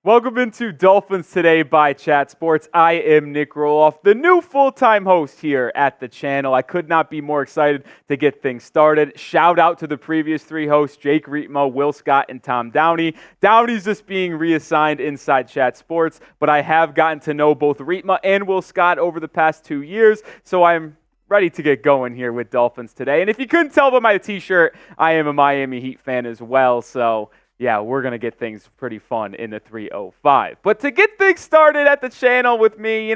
Welcome into Dolphins Today by Chat Sports. I am Nic Rohloff, the new full-time host here at the channel. I could not be more excited to get things started. Shout out to the previous three hosts, Jake Rietmo, Will Scott, and Tom Downey. Downey's just being reassigned inside Chat Sports, but I have gotten to know both Rietmo and Will Scott over the past 2 years, so I'm ready to get going here with Dolphins Today. And if you couldn't tell by my t-shirt, I am a Miami Heat fan as well, so yeah, we're going to get things pretty fun in the 305. But to get things started at the channel with me,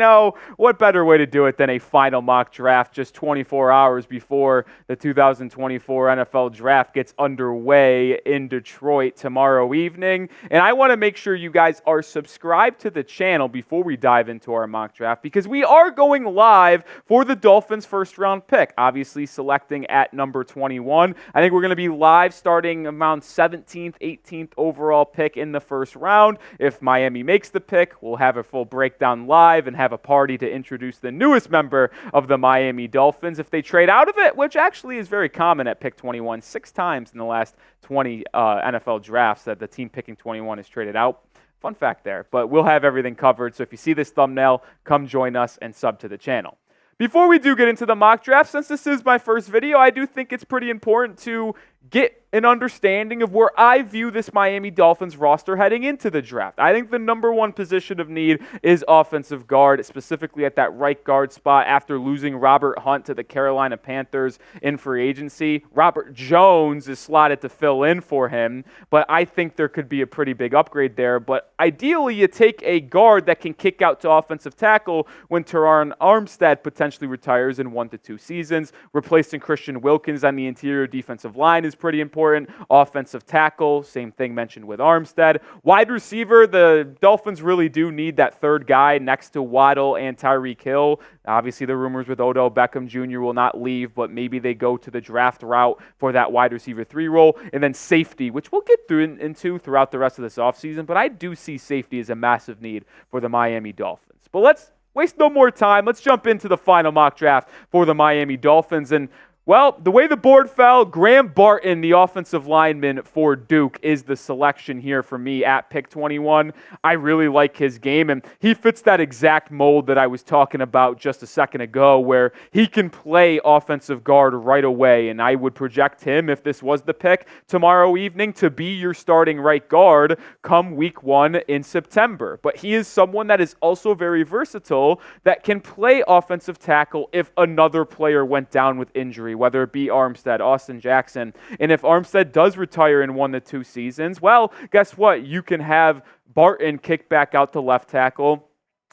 what better way to do it than a final mock draft just 24 hours before the 2024 NFL Draft gets underway in Detroit tomorrow evening. And I want to make sure you guys are subscribed to the channel before we dive into our mock draft, because we are going live for the Dolphins' first-round pick, obviously selecting at number 21. I think we're going to be live starting around 17th, 18th overall pick in the first round. If Miami makes the pick, we'll have a full breakdown live and have a party to introduce the newest member of the Miami Dolphins. If they trade out of it, which actually is very common at pick 21, 6 times in the last 20 NFL drafts that the team picking 21 is traded out. Fun fact there, but we'll have everything covered. So if you see this thumbnail, come join us and sub to the channel. Before we do get into the mock draft, since this is my first video, I do think it's pretty important to get an understanding of where I view this Miami Dolphins roster heading into the draft. I think the number one position of need is offensive guard, specifically at that right guard spot after losing Robert Hunt to the Carolina Panthers in free agency. Robert Jones is slotted to fill in for him, but I think there could be a pretty big upgrade there. But ideally, you take a guard that can kick out to offensive tackle when Terron Armstead potentially retires in 1 to 2 seasons. Replacing Christian Wilkins on the interior defensive line is pretty important. Offensive tackle, same thing mentioned with Armstead. Wide receiver, the Dolphins really do need that third guy next to Waddle and Tyreek Hill. Obviously, the rumors with Odell Beckham Jr. will not leave, but maybe they go to the draft route for that wide receiver 3 role. And then safety, which we'll get into throughout the rest of this offseason, but I do see safety as a massive need for the Miami Dolphins. But let's waste no more time. Let's jump into the final mock draft for the Miami Dolphins. And well, the way the board fell, Graham Barton, the offensive lineman for Duke, is the selection here for me at pick 21. I really like his game, and he fits that exact mold that I was talking about just a second ago, where he can play offensive guard right away, and I would project him, if this was the pick, tomorrow evening to be your starting right guard come week 1 in September. But he is someone that is also very versatile, that can play offensive tackle if another player went down with injury, whether it be Armstead, Austin Jackson. And if Armstead does retire in 1 to 2 seasons, well, guess what? You can have Barton kick back out to left tackle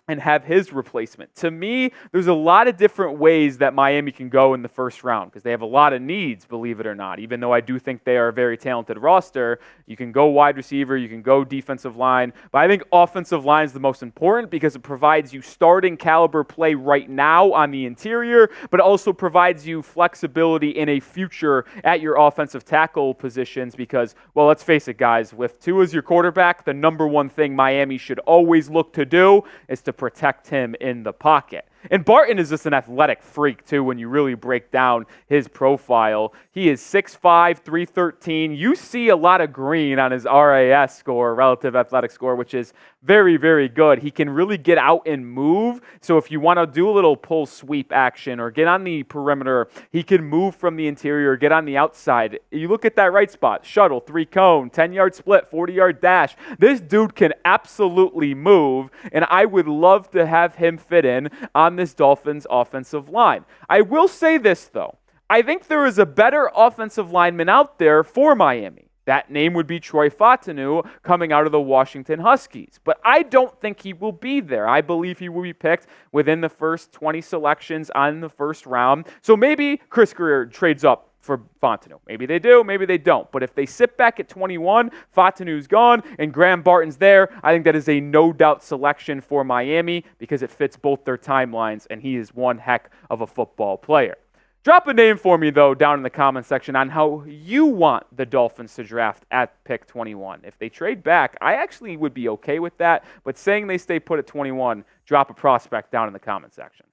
and have his replacement. To me, there's a lot of different ways that Miami can go in the first round because they have a lot of needs, believe it or not. Even though I do think they are a very talented roster, you can go wide receiver, you can go defensive line, but I think offensive line is the most important because it provides you starting caliber play right now on the interior, but it also provides you flexibility in a future at your offensive tackle positions because, well, let's face it, guys, with Tua as your quarterback, the number one thing Miami should always look to do is to protect him in the pocket. And Barton is just an athletic freak, too, when you really break down his profile. He is 6'5", 313. You see a lot of green on his RAS score, relative athletic score, which is very, very good. He can really get out and move. So if you want to do a little pull sweep action or get on the perimeter, he can move from the interior, get on the outside. You look at that right spot, shuttle, 3-cone, 10-yard split, 40-yard dash. This dude can absolutely move, and I would love to have him fit in on this Dolphins offensive line. I will say this, though. I think there is a better offensive lineman out there for Miami. That name would be Troy Fautanu coming out of the Washington Huskies. But I don't think he will be there. I believe he will be picked within the first 20 selections on the first round. So maybe Chris Grier trades up for Fautanu. Maybe they do, maybe they don't. But if they sit back at 21, Fautanu's gone, and Graham Barton's there, I think that is a no-doubt selection for Miami because it fits both their timelines, and he is one heck of a football player. Drop a name for me, though, down in the comment section on how you want the Dolphins to draft at pick 21. If they trade back, I actually would be okay with that, but saying they stay put at 21, drop a prospect down in the comment section.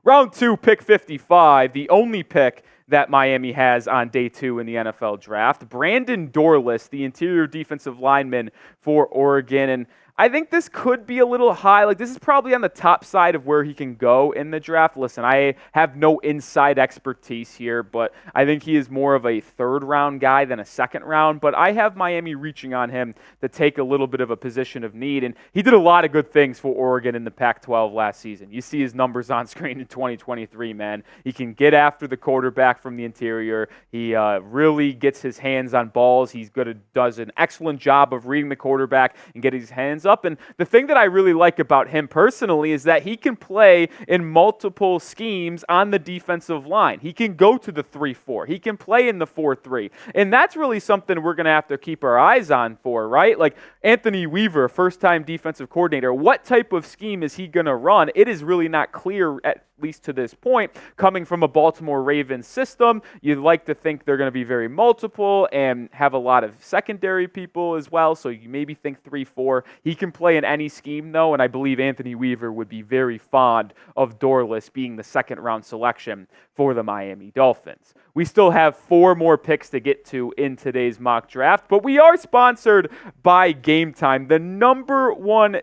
Round 2, pick 55, the only pick that Miami has on day 2 in the NFL draft. Brandon Dorlus, the interior defensive lineman for Oregon. And I think this could be a little high. Like, this is probably on the top side of where he can go in the draft. Listen, I have no inside expertise here, but I think he is more of a third-round guy than a second-round. But I have Miami reaching on him to take a little bit of a position of need. And he did a lot of good things for Oregon in the Pac-12 last season. You see his numbers on screen in 2023, man. He can get after the quarterback from the interior. He really gets his hands on balls. He's does an excellent job of reading the quarterback and getting his hands up. And the thing that I really like about him personally is that he can play in multiple schemes on the defensive line. He can go to the 3-4. He can play in the 4-3. And that's really something we're going to have to keep our eyes on for, right? Like Anthony Weaver, first-time defensive coordinator, what type of scheme is he going to run? It is really not clear, at least to this point, coming from a Baltimore Ravens system. You'd like to think they're going to be very multiple and have a lot of secondary people as well, so you maybe think 3-4. He can play in any scheme, though, and I believe Anthony Weaver would be very fond of Dorlus being the second-round selection for the Miami Dolphins. We still have 4 more picks to get to in today's mock draft, but we are sponsored by GameTime, the #1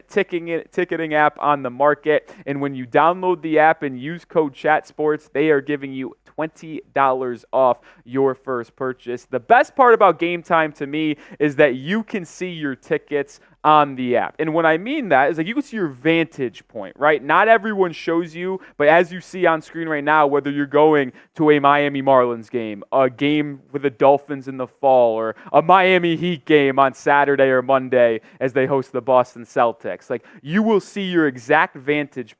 ticketing app on the market. And when you download the app and use code CHATSPORTS, they are giving you $20 off your first purchase. The best part about GameTime to me is that you can see your tickets on the app. And when I mean that is like you can see your vantage point, right? Not everyone shows you, but as you see on screen right now, whether you're going to a Miami Marlins game, a game with the Dolphins in the fall, or a Miami Heat game on Saturday or Monday as they host the Boston Celtics, like you will see your exact vantage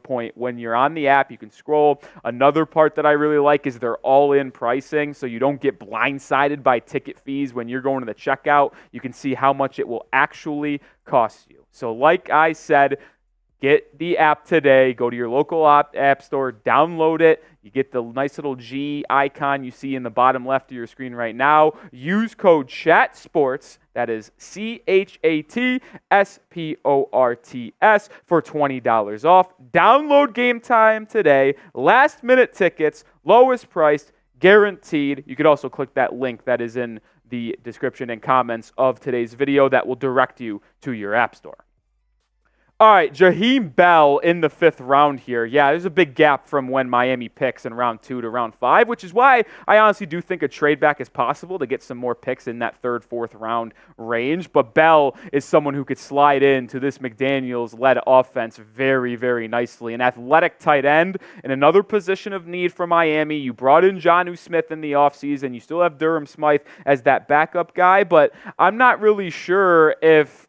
point when you're on the app. You can scroll. Another part that I really like is they're all-in pricing, so you don't get blindsided by ticket fees when you're going to the checkout. You can see how much it will actually cost you. So like I said, get the app today. Go to your local app store, download it. You get the nice little G icon you see in the bottom left of your screen right now. Use code CHATSPORTS, that is CHATSPORTS, for $20 off. Download GameTime today. Last minute tickets, lowest priced, guaranteed. You could also click that link that is in the description and comments of today's video that will direct you to your app store. All right, Jahim Bell in the 5th round here. Yeah, there's a big gap from when Miami picks in round 2 to round 5, which is why I honestly do think a trade back is possible to get some more picks in that 3rd, 4th round range. But Bell is someone who could slide into this McDaniels-led offense very, very nicely. An athletic tight end in another position of need for Miami. You brought in Janu Smith in the offseason. You still have Durham Smythe as that backup guy, but I'm not really sure if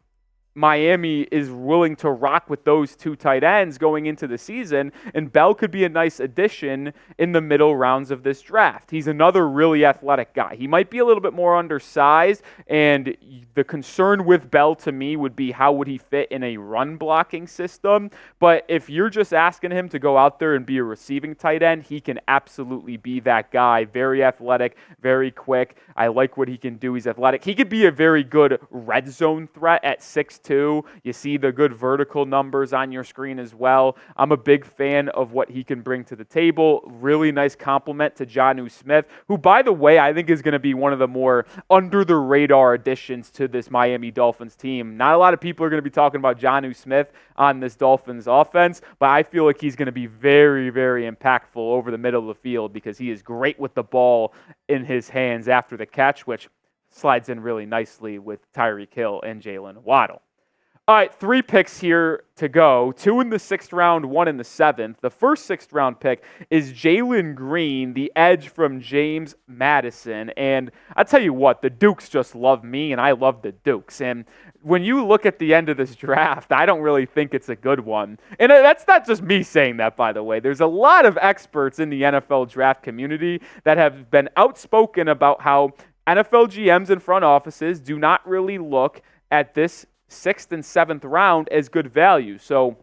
Miami is willing to rock with those 2 tight ends going into the season, and Bell could be a nice addition in the middle rounds of this draft. He's another really athletic guy. He might be a little bit more undersized, and the concern with Bell to me would be how would he fit in a run blocking system. But if you're just asking him to go out there and be a receiving tight end, he can absolutely be that guy. Very athletic, very quick. I like what he can do. He's athletic. He could be a very good red zone threat at 6'2". You see the good vertical numbers on your screen as well. I'm a big fan of what he can bring to the table. Really nice compliment to Janu Smith, who, by the way, I think is going to be one of the more under-the-radar additions to this Miami Dolphins team. Not a lot of people are going to be talking about Janu Smith on this Dolphins offense, but I feel like he's going to be very, very impactful over the middle of the field because he is great with the ball in his hands after the catch, which slides in really nicely with Tyreek Hill and Jalen Waddle. All right, 3 picks here to go. 2 in the 6th round, 1 in the 7th. The first 6th round pick is Jaylen Green, the edge from James Madison. And I tell you what, the Dukes just love me, and I love the Dukes. And when you look at the end of this draft, I don't really think it's a good one. And that's not just me saying that, by the way. There's a lot of experts in the NFL draft community that have been outspoken about how NFL GMs and front offices do not really look at this 6th and 7th round as good value. So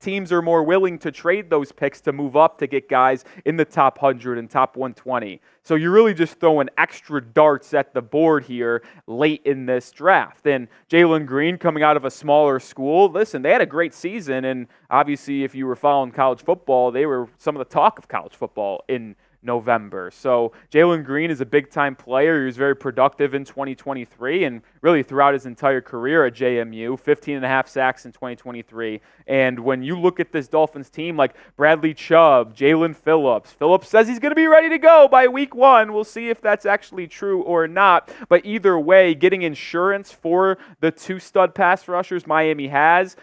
teams are more willing to trade those picks to move up to get guys in the top 100 and top 120. So you're really just throwing extra darts at the board here late in this draft. And Jaylen Green coming out of a smaller school, listen, they had a great season. And obviously, if you were following college football, they were some of the talk of college football in November. So Jaylen Green is a big-time player. He was very productive in 2023 and really throughout his entire career at JMU, 15 and a half sacks in 2023. And when you look at this Dolphins team, like Bradley Chubb, Jalen Phillips says he's going to be ready to go by week 1. We'll see if that's actually true or not. But either way, getting insurance for the 2 stud pass rushers Miami has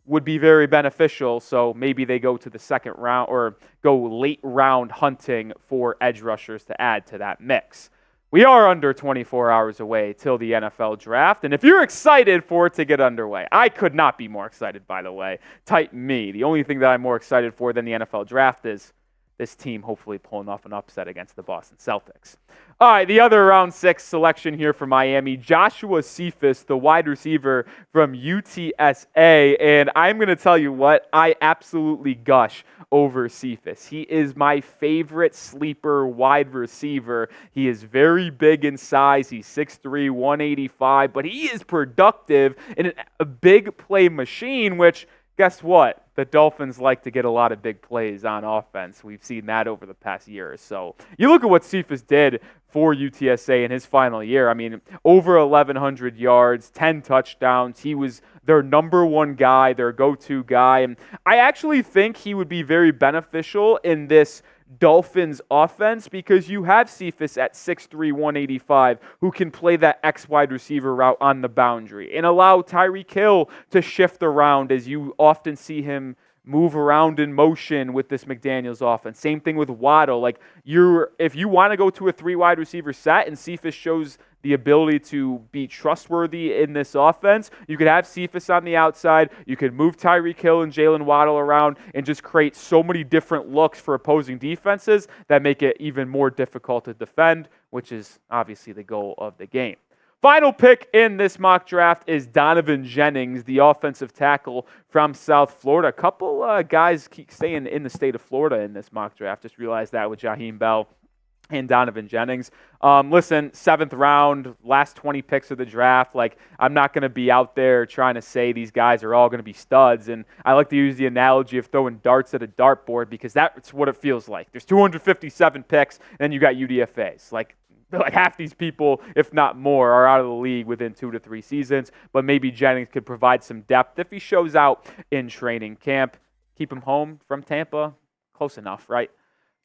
would be very beneficial, so maybe they go to the second round or go late round hunting for edge rushers to add to that mix. We are under 24 hours away till the NFL draft, and if you're excited for it to get underway, I could not be more excited, by the way. Type me. The only thing that I'm more excited for than the NFL draft is this team hopefully pulling off an upset against the Boston Celtics. All right, the other round 6 selection here for Miami, Joshuacus, the wide receiver from UTSA. And I'm going to tell you what, I absolutely gush over Cephus. He is my favorite sleeper wide receiver. He is very big in size. He's 6'3", 185, but he is productive in a big play machine, which, guess what? The Dolphins like to get a lot of big plays on offense. We've seen that over the past year or so. You look at what Cephus did for UTSA in his final year. I mean, over 1,100 yards, 10 touchdowns. He was their number 1 guy, their go-to guy. And I actually think he would be very beneficial in this Dolphins offense because you have Cephus at 6'3", 185 who can play that X wide receiver route on the boundary and allow Tyreek Hill to shift around as you often see him move around in motion with this McDaniel's offense. Same thing with Waddle. Like if you want to go to a 3 wide receiver set and Cephus shows the ability to be trustworthy in this offense, you could have Cephus on the outside. You could move Tyreek Hill and Jalen Waddle around and just create so many different looks for opposing defenses that make it even more difficult to defend, which is obviously the goal of the game. Final pick in this mock draft is Donovan Jennings, the offensive tackle from South Florida. A couple guys keep staying in the state of Florida in this mock draft. Just realized that with Jahim Bell and Donovan Jennings. Listen, 7th round, last 20 picks of the draft. Like, I'm not going to be out there trying to say these guys are all going to be studs. And I like to use the analogy of throwing darts at a dartboard because that's what it feels like. There's 257 picks, and then you got UDFAs. Like half these people, if not more, are out of the league within 2 to 3 seasons. But maybe Jennings could provide some depth if he shows out in training camp. Keep him home from Tampa. Close enough, right?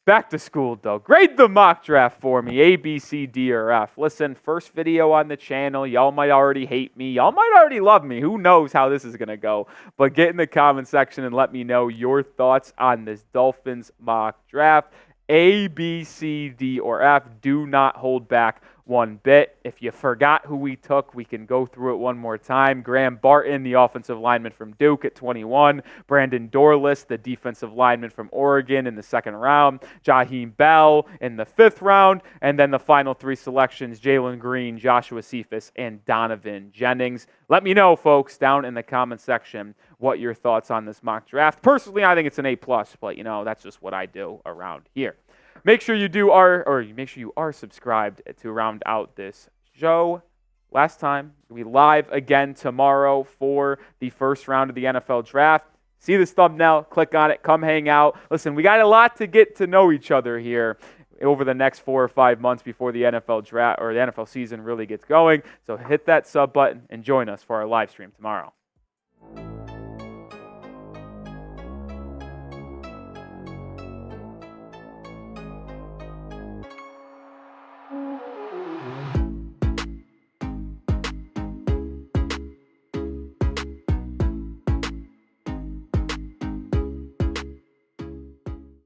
Back to school, though. Grade the mock draft for me, A, B, C, D, or F. Listen, first video on the channel. Y'all might already hate me. Y'all might already love me. Who knows how this is going to go? But get in the comment section and let me know your thoughts on this Dolphins mock draft. A, B, C, D, or F. Do not hold back one bit. If you forgot who we took, we can go through it one more time. Graham Barton, the offensive lineman from Duke at 21. Brandon Dorlus, the defensive lineman from Oregon in the 2nd round. Jahim Bell in the 5th round. And then the final 3 selections, Jaylen Green, Joshuacus, and Donovan Jennings. Let me know, folks, down in the comment section what your thoughts on this mock draft. Personally, I think it's an A+, but, that's just what I do around here. Make sure you are subscribed to round out this show. Last time, we'll be live again tomorrow for the first round of the NFL draft. See this thumbnail, click on it, come hang out. Listen, we got a lot to get to know each other here over the next 4 or 5 months before the NFL draft or the NFL season really gets going. So hit that sub button and join us for our live stream tomorrow.